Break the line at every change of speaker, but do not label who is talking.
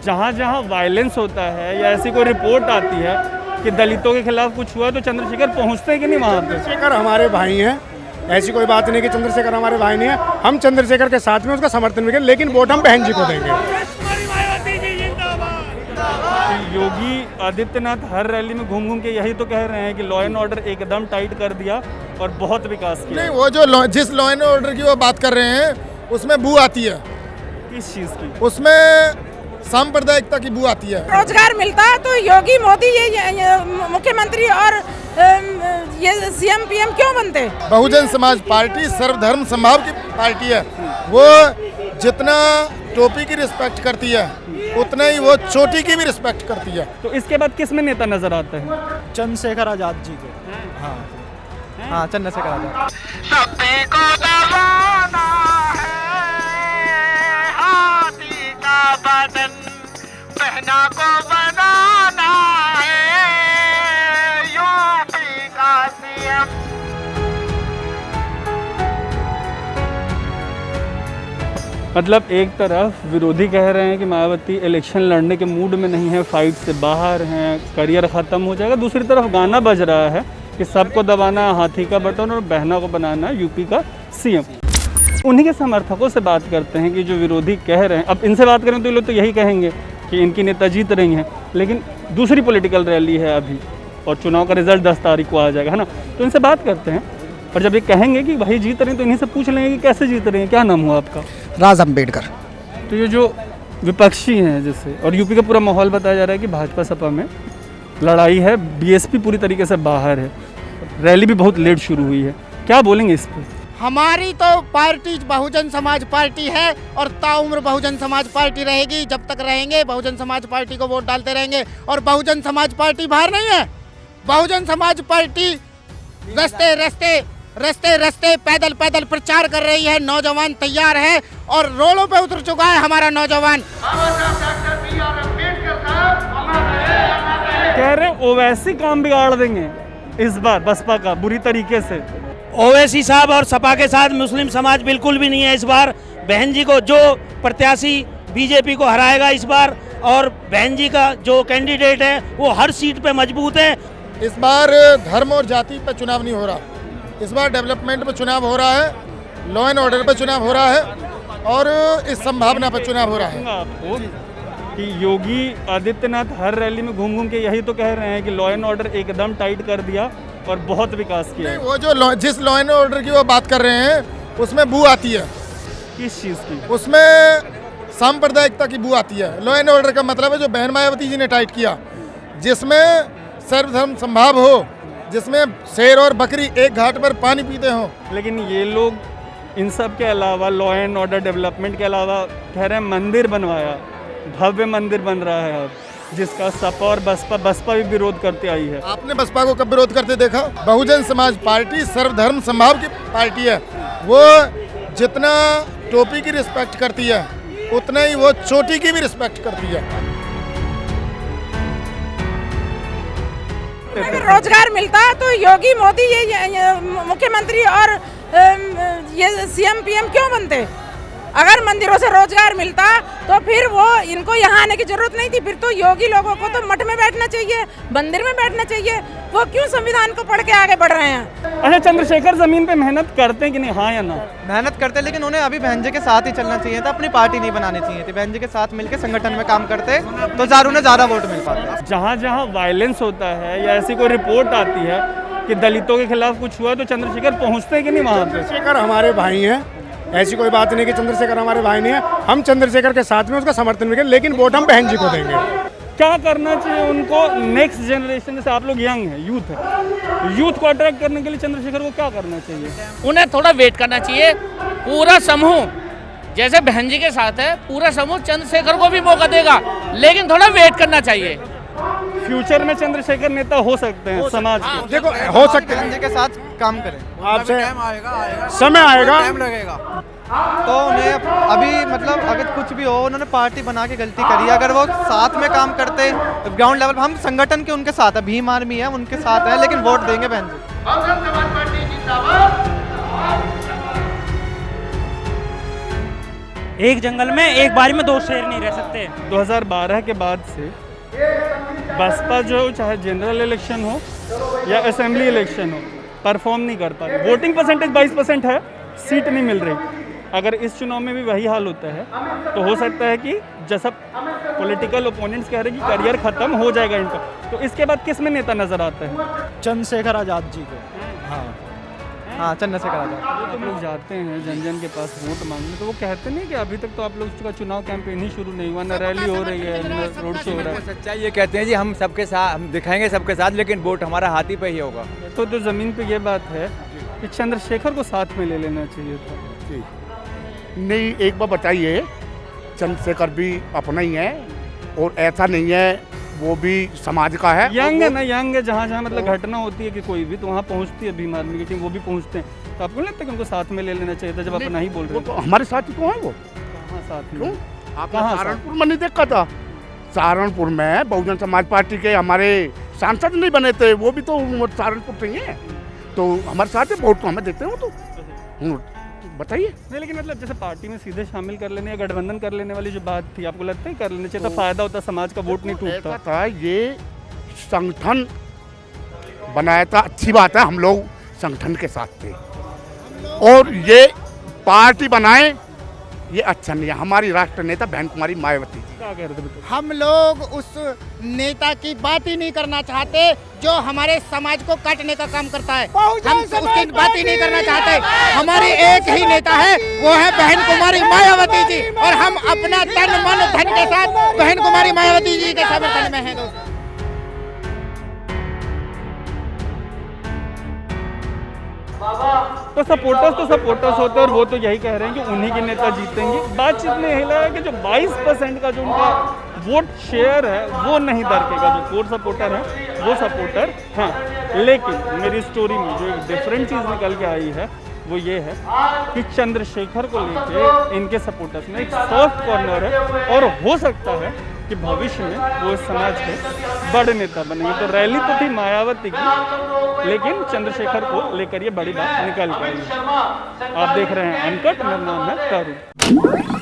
जहाँ जहाँ वायलेंस होता है या ऐसी कोई रिपोर्ट आती है कि दलितों के खिलाफ कुछ हुआ तो चंद्रशेखर पहुँचते हैं कि नहीं वहाँ पे?
चंद्रशेखर हमारे भाई हैं, ऐसी कोई बात नहीं कि चंद्रशेखर हमारे भाई नहीं है। हम चंद्रशेखर के साथ में उसका समर्थन भी करें, लेकिन वोट हम बहन जी को देंगे।
योगी आदित्यनाथ हर रैली में घूम घूम के यही तो कह रहे हैं कि लॉ एंड ऑर्डर एकदम टाइट कर दिया और बहुत विकास किया।
नहीं, वो जो जिस लॉ एंड ऑर्डर की वो बात कर रहे हैं उसमें बू आती है।
किस चीज़ की?
उसमें सांप्रदायिकता की बू आती है।
रोजगार मिलता है तो योगी मोदी ये मुख्यमंत्री और ये सीएम पीएम क्यों बनते?
बहुजन समाज पार्टी सर्वधर्म समभाव की पार्टी है। वो जितना टोपी की रिस्पेक्ट करती है उतना ही वो चोटी की भी रिस्पेक्ट करती है।
तो इसके बाद किस में नेता नजर आता है?
चंद्रशेखर आजाद जी को। हाँ, चंद्रशेखर आजाद।
सभी को दबाना है हाथी का बदन, बहना को बनाना है यूपी का सीएम।
मतलब एक तरफ विरोधी कह रहे हैं कि मायावती इलेक्शन लड़ने के मूड में नहीं है, फाइट से बाहर हैं, करियर ख़त्म हो जाएगा। दूसरी तरफ गाना बज रहा है कि सबको दबाना है हाथी का बटन और बहना को बनाना है यूपी का सीएम। उन्हीं के समर्थकों से बात करते हैं कि जो विरोधी कह रहे हैं, अब इनसे बात करें तो ये लोग तो यही कहेंगे कि इनकी नेता जीत रही हैं, लेकिन दूसरी पॉलिटिकल रैली है अभी और चुनाव का रिजल्ट 10 तारीख को आ जाएगा, है ना। तो इनसे बात करते हैं और जब ये कहेंगे कि भाई जीत रहे हैं तो इन्हीं से पूछ लेंगे कि कैसे जीत रहे हैं। क्या नाम हुआ आपका?
राज अम्बेडकर।
तो ये जो विपक्षी हैं जैसे, और यूपी का पूरा माहौल बताया जा रहा है कि भाजपा सपा में लड़ाई है, बीएसपी पूरी तरीके से बाहर है, रैली भी बहुत लेट शुरू हुई है, क्या बोलेंगे इस पर?
हमारी तो पार्टी बहुजन समाज पार्टी है और ताउम्र बहुजन समाज पार्टी रहेगी। जब तक रहेंगे बहुजन समाज पार्टी को वोट डालते रहेंगे। और बहुजन समाज पार्टी बाहर नहीं है, बहुजन समाज पार्टी रस्ते रस्ते रस्ते रस्ते पैदल पैदल प्रचार कर रही है। नौजवान तैयार है और रोडों पे उतर चुका है हमारा नौजवान।
कह रहे ओवैसी काम बिगाड़ देंगे इस बार बसपा का बुरी तरीके से।
ओवैसी साहब और सपा के साथ मुस्लिम समाज बिल्कुल भी नहीं है इस बार। बहन जी को जो प्रत्याशी बीजेपी को हराएगा इस बार, और बहन जी का जो कैंडिडेट है वो हर सीट पे मजबूत है।
इस बार धर्म और जाति पर चुनाव नहीं हो रहा, इस बार डेवलपमेंट पर चुनाव हो रहा है, लॉ एंड ऑर्डर पर चुनाव हो रहा है और इस संभावना पर चुनाव हो रहा है।
आपको कि योगी आदित्यनाथ हर रैली में घूम घूम के यही तो कह रहे हैं कि लॉ एंड ऑर्डर एकदम टाइट कर दिया और बहुत विकास किया।
वो जो जिस लॉ एंड ऑर्डर की वो बात कर रहे हैं उसमें बू आती है।
किस चीज़ की?
उसमें सांप्रदायिकता की बू आती है। लॉ एंड ऑर्डर का मतलब है जो बहन मायावती जी ने टाइट किया, जिसमें सर्वधर्म संभाव हो, जिसमें शेर और बकरी एक घाट पर पानी पीते हो।
लेकिन ये लोग इन सब के अलावा लॉ एंड ऑर्डर डेवलपमेंट के अलावा कह रहे हैं मंदिर बनवाया, भव्य मंदिर बन रहा है अब, जिसका सपा और बसपा भी विरोध करते आई है।
आपने बसपा को कब विरोध करते देखा? बहुजन समाज पार्टी सर्वधर्म समभाव की पार्टी है। वो जितना टोपी की रिस्पेक्ट करती है उतना ही वो चोटी की भी रिस्पेक्ट करती है।
अगर रोजगार मिलता है तो योगी मोदी ये मुख्यमंत्री और ये सीएम पीएम क्यों बनते? अगर मंदिरों से रोजगार मिलता तो फिर वो इनको यहाँ आने की जरूरत नहीं थी। फिर तो योगी लोगों को तो मठ में बैठना चाहिए, मंदिर में बैठना चाहिए। वो क्यों संविधान को पढ़ के आगे बढ़ रहे हैं?
अच्छा, चंद्रशेखर जमीन पे मेहनत करते हैं कि नहीं, हाँ या ना?
मेहनत करते, लेकिन उन्हें अभी बहन जी के साथ ही चलना चाहिए था, अपनी पार्टी नहीं बनानी चाहिए थी। बहन जी के साथ मिलकर संगठन में काम करते तो उन्हें ज़्यादा वोट मिल पाता।
जहाँ जहाँ वायलेंस होता है या ऐसी कोई रिपोर्ट आती है कि दलितों के खिलाफ कुछ हुआ तो चंद्रशेखर पहुँचते हैं कि नहीं वहाँ पे?
चंद्रशेखर हमारे भाई हैं, ऐसी कोई बात नहीं कि चंद्रशेखर हमारे भाई नहीं है। हम चंद्रशेखर के साथ में उसका समर्थन भी करें, लेकिन वोट हम बहन जी को देंगे।
क्या करना चाहिए उनको? नेक्स्ट जनरेशन, जैसे आप लोग यंग हैं, यूथ है, यूथ को अट्रैक्ट करने के लिए चंद्रशेखर को क्या करना चाहिए?
उन्हें थोड़ा वेट करना चाहिए। पूरा समूह जैसे बहन जी के साथ है, पूरा समूह चंद्रशेखर को भी मौका देगा, लेकिन थोड़ा वेट करना चाहिए।
फ्यूचर में चंद्रशेखर नेता हो सकते हैं समाज के।
देखो, हो सकते हैं,
बहन जी के साथ काम करें।
आपसे समय आएगा,
तो उन्हें अभी मतलब अगर कुछ भी हो, उन्होंने पार्टी बना के गलती करी। अगर वो साथ में काम करते ग्राउंड लेवल, हम संगठन के उनके साथ है, भीम आर्मी है उनके साथ है, लेकिन वोट देंगे बहन जी।
एक जंगल में एक बारी में 2 शेर नहीं रह सकते।
2012 के बाद से बसपा जो चाहे जनरल इलेक्शन हो या असेंबली इलेक्शन हो परफॉर्म नहीं कर पा रही। वोटिंग परसेंटेज 22% है, सीट नहीं मिल रही। अगर इस चुनाव में भी वही हाल होता है तो हो सकता है कि जैसा पॉलिटिकल ओपोनेंट्स कह रहे हैं कि करियर ख़त्म हो जाएगा इनका, तो इसके बाद किस में नेता नज़र आता है?
चंद्रशेखर आज़ाद जी को। हाँ चंद्रशेखर आज़ाद।
तो लोग जाते हैं जन जन के पास वोट मांगने, तो वो कहते नहीं कि अभी तक तो आप लोग का चुनाव कैंपेन ही शुरू नहीं हुआ, न रैली हो रही है न रोड शो हो रहा है।
सच्चाई ये कहते हैं जी हम सबके साथ, हम दिखाएंगे सबके साथ, लेकिन वोट हमारा हाथ ही पे ही होगा।
तो जो ज़मीन पे ये बात है कि चंद्रशेखर को साथ में ले लेना चाहिए था।
नहीं, एक बार बताइए, चंद्रशेखर भी अपना ही है और ऐसा नहीं है वो भी समाज का है।
यंग है ना, यंग है, जहाँ जहाँ मतलब घटना होती है कि कोई भी, तो वहाँ पहुँचती है भीम आर्मी की टीम, वो भी पहुँचते हैं। तो आपको नहीं लगता कि उनको साथ में ले लेना चाहिए था जब अपना ही बोल रहे
तो हमारे साथ ही तो है वो।
कहाँ साथ में?
क्यों? आपने सहारनपुर में नहीं देखा था? सहारनपुर में बहुजन समाज पार्टी के हमारे सांसद नहीं बने थे, वो भी तो सहारनपुर से ही है, तो हमारे साथ है। वोट तो हमें देते हो तो बताइए।
नहीं, लेकिन मतलब जैसे पार्टी में सीधे शामिल कर लेने या गठबंधन कर लेने वाली जो बात थी, आपको लगता है कर लेने चाहिए था? फायदा होता, समाज का वोट नहीं टूटता
था। ये संगठन बनाया था, अच्छी बात है, हम लोग संगठन के साथ थे, और ये पार्टी बनाए ये अच्छा नहीं है। हमारी राष्ट्र नेता बहन कुमारी मायावती,
क्या कह रहे थे?
हम लोग उस नेता की बात ही नहीं करना चाहते जो हमारे समाज को काटने का काम करता है। हम उसकी बात ही नहीं करना चाहते। हमारी एक ही नेता है, वो है बहन कुमारी मायावती जी, और हम अपना तन मन धन के साथ बहन कुमारी मायावती जी के समर्थन में हैं दोस्तों।
तो सपोर्टर्स होते हैं, और वो तो यही कह रहे हैं कि उन्हीं के नेता जीतेंगे। बातचीत में यही लगा कि जो 22% का जो उनका वोट शेयर है वो नहीं दरकेगा। जो कोर सपोर्टर हैं वो सपोर्टर हैं, लेकिन मेरी स्टोरी में जो एक डिफरेंट चीज़ निकल के आई है वो ये है कि चंद्रशेखर को लेके इनके सपोर्टर्स में एक सॉफ्ट कॉर्नर है, और हो सकता है कि भविष्य में वो इस समाज के बड़े नेता बनेंगे। तो रैली तो थी मायावती की, लेकिन चंद्रशेखर को लेकर ये बड़ी बात निकल के आई। आप देख रहे हैं अनकट, मेरा नाम है तारू।